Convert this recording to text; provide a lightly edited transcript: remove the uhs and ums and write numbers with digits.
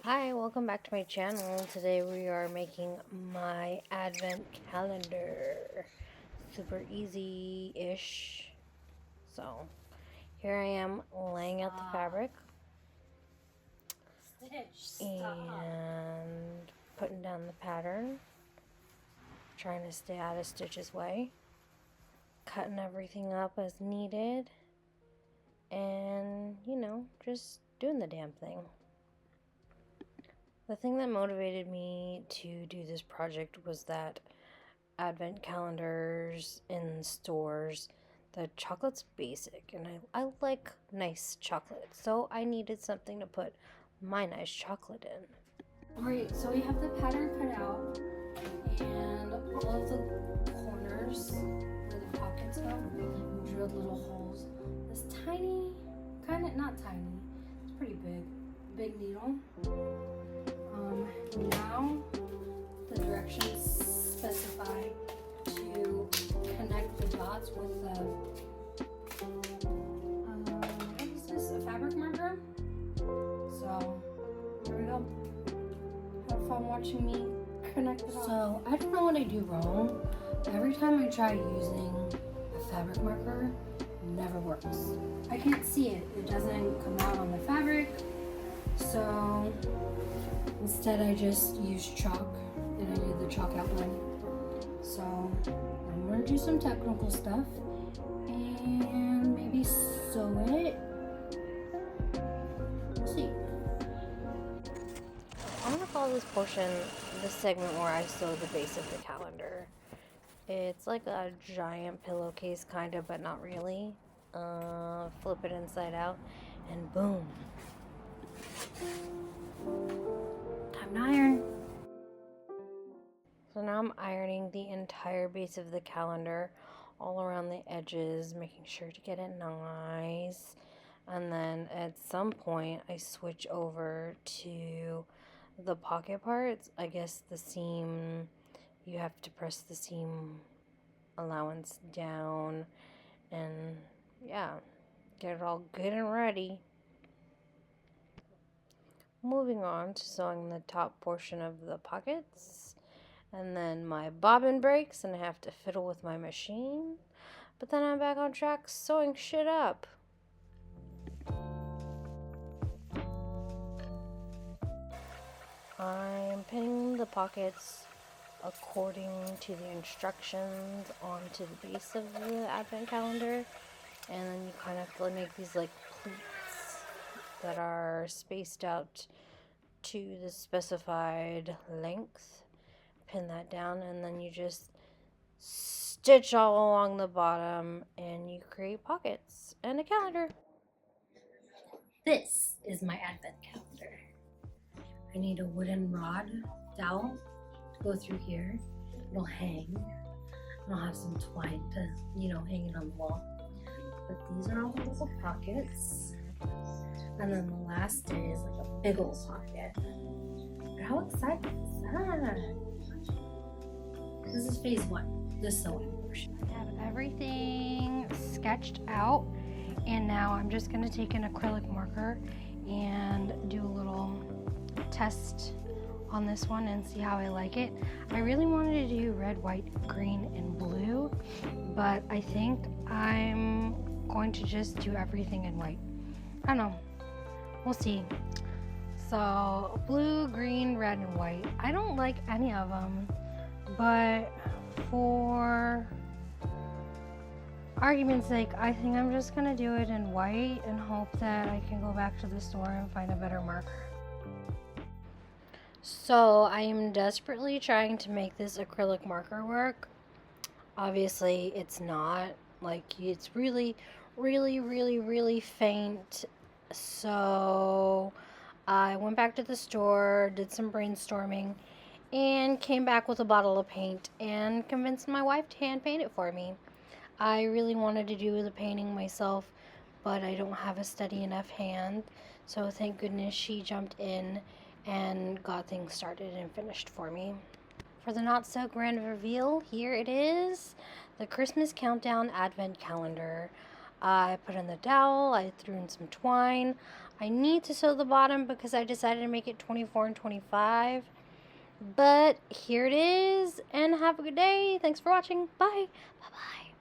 Hi, welcome back to my channel. Today we are making my advent calendar. Super easy-ish. So, here I am laying out the fabric and putting down the pattern. Trying to stay out of Stitch's way. Cutting everything up as needed. And, just doing the damn thing. The thing that motivated me to do this project was that advent calendars in stores, the chocolate's basic, and I like nice chocolate, so I needed something to put my nice chocolate in. Alright, so we have the pattern cut out, and all of the corners where the pockets go, we drilled little holes. This tiny, not tiny, it's pretty big needle. Now the directions specify to connect the dots with the what is this, a fabric marker? So here we go. Have fun watching me connect the dots. So I don't know what I do wrong. Every time I try using a fabric marker, it never works. I can't see it. It doesn't come out on the fabric. So instead I just use chalk, and I did the chalk outline. So I'm gonna do some technical stuff and maybe sew it. We'll see. I'm gonna call this portion the segment where I sew the base of the calendar. It's like a giant pillowcase kind of, but not really. Flip it inside out and boom. Time to iron. So now I'm ironing the entire base of the calendar, all around the edges, making sure to get it nice. And then at some point I switch over to the pocket parts. I guess the seam, you have to press the seam allowance down and yeah, get it all good and ready. Moving on to sewing the top portion of the pockets. And then my bobbin breaks and I have to fiddle with my machine. But then I'm back on track sewing shit up. I'm pinning the pockets according to the instructions onto the base of the advent calendar. And then you kind of have to make these like pleats that are spaced out to the specified length. Pin that down, and then you just stitch all along the bottom and you create pockets and a calendar. This is my advent calendar. I need a wooden rod dowel to go through here. It'll hang. I'll have some twine to, hang it on the wall. But these are all the little pockets. And then the last day is like a big old pocket. But how exciting is that? This is phase one, the sewing portion. I have everything sketched out, and now I'm just going to take an acrylic marker and do a little test on this one and see how I like it. I really wanted to do red, white, green, and blue, but I think I'm going to just do everything in white. I don't know. We'll see. So blue, green, red, and white. I don't like any of them, but for argument's sake, I think I'm just gonna do it in white and hope that I can go back to the store and find a better marker. So I am desperately trying to make this acrylic marker work. Obviously it's not, like, it's really faint. So I went back to the store, did some brainstorming, and came back with a bottle of paint and convinced my wife to hand paint it for me. I really wanted to do the painting myself, but I don't have a steady enough hand, so thank goodness she jumped in and got things started and finished for me. For the not so grand reveal, here it is, the Christmas Countdown Advent Calendar. I put in the dowel, I threw in some twine, I need to sew the bottom because I decided to make it 24 and 25. But here it is, and have a good day. Thanks for watching. Bye. Bye-bye.